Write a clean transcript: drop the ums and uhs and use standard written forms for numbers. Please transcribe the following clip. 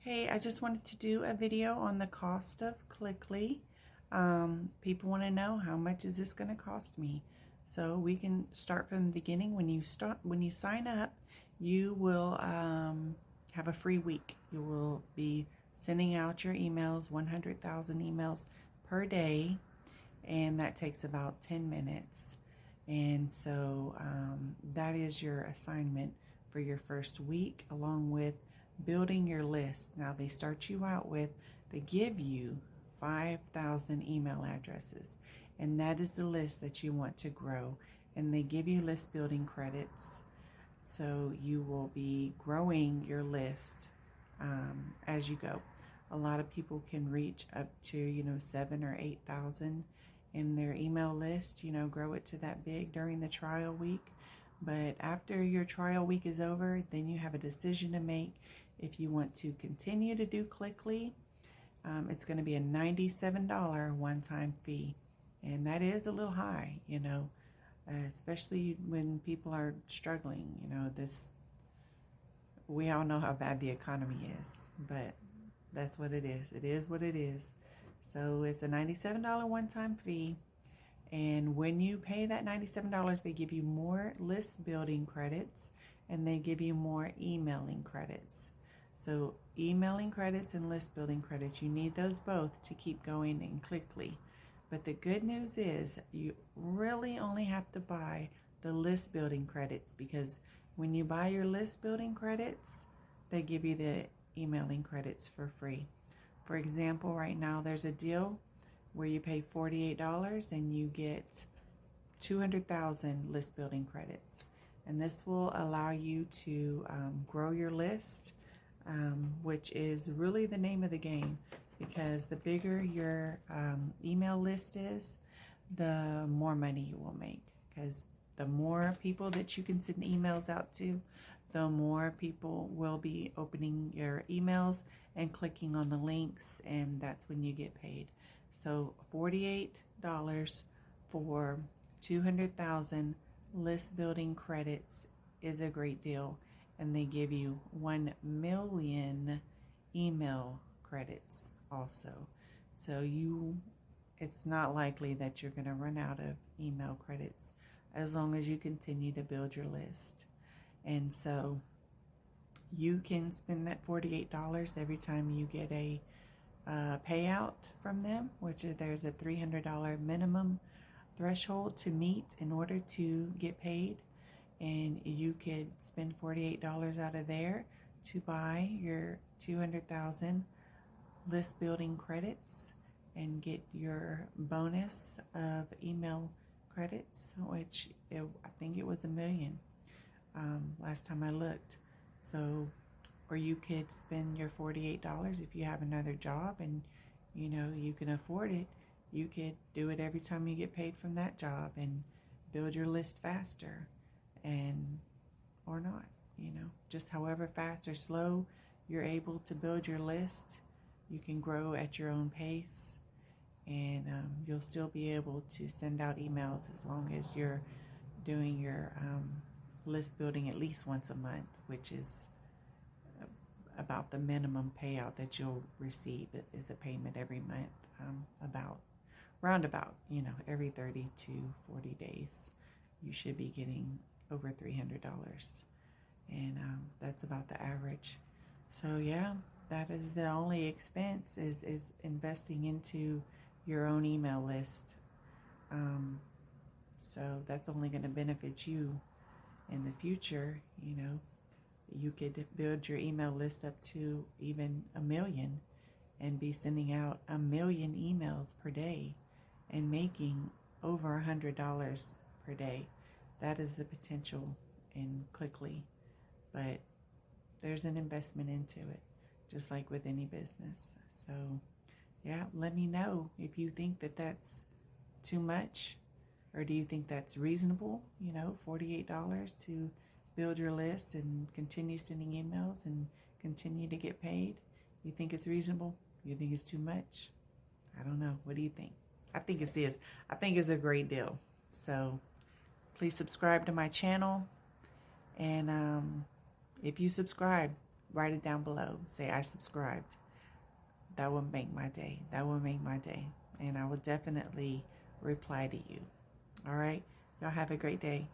Hey, I just wanted to do a video on the cost of Cliqly. People want to know, how much is this going to cost me? So we can start from the beginning. When you sign up, you will have a free week. You will be sending out your emails, 100,000 emails per day, and that takes about 10 minutes. And so that is your assignment for your first week, along with building your list. Now they give you 5,000 email addresses, and that is the list that you want to grow. And they give you list building credits. So you will be growing your list as you go. A lot of people can reach up to, 7 or 8,000 in their email list, grow it to that big during the trial week. But after your trial week is over, then you have a decision to make if you want to continue to do Cliqly. It's going to be a $97 one-time fee. And that is a little high, especially when people are struggling. We all know how bad the economy is, but that's what it is. It is what it is. So it's a $97 one-time fee. And when you pay that $97, they give you more list building credits, and they give you more emailing credits. So emailing credits and list building credits, you need those both to keep going in Cliqly. But the good news is you really only have to buy the list building credits, because when you buy your list building credits, they give you the emailing credits for free. For example, right now there's a deal where you pay $48 and you get 200,000 list building credits. And this will allow you to grow your list, which is really the name of the game, because the bigger your email list is, the more money you will make. Because the more people that you can send emails out to, the more people will be opening your emails and clicking on the links, and that's when you get paid. So $48 for 200,000 list building credits is a great deal, and they give you 1 million email credits also. So it's not likely that you're going to run out of email credits as long as you continue to build your list. And so you can spend that $48 every time you get a payout from them, which there's a $300 minimum threshold to meet in order to get paid. And you could spend $48 out of there to buy your 200,000 list building credits and get your bonus of email credits, which I think it was 1 million last time I looked. So, or you could spend your $48 if you have another job and you can afford it. You could do it every time you get paid from that job and build your list faster, or not, just however fast or slow you're able to build your list. You can grow at your own pace, and you'll still be able to send out emails as long as you're doing your list building at least once a month, which is about the minimum payout that you'll receive. It is a payment every month, roundabout, every 30 to 40 days. You should be getting over $300, and that's about the average. So yeah, that is the only expense, is investing into your own email list. So that's only going to benefit you in the future. You could build your email list up to even 1 million and be sending out 1 million emails per day and making over $100 per day. That is the potential in Cliqly, but there's an investment into it, just like with any business. So yeah, let me know if you think that that's too much, or do you think that's reasonable, $48 to build your list and continue sending emails and continue to get paid? You think it's reasonable? You think it's too much? I don't know. What do you think? I think it is. I think it's a great deal. So please subscribe to my channel. And if you subscribe, write it down below. Say I subscribed. That will make my day. That will make my day. And I will definitely reply to you. All right. Y'all have a great day.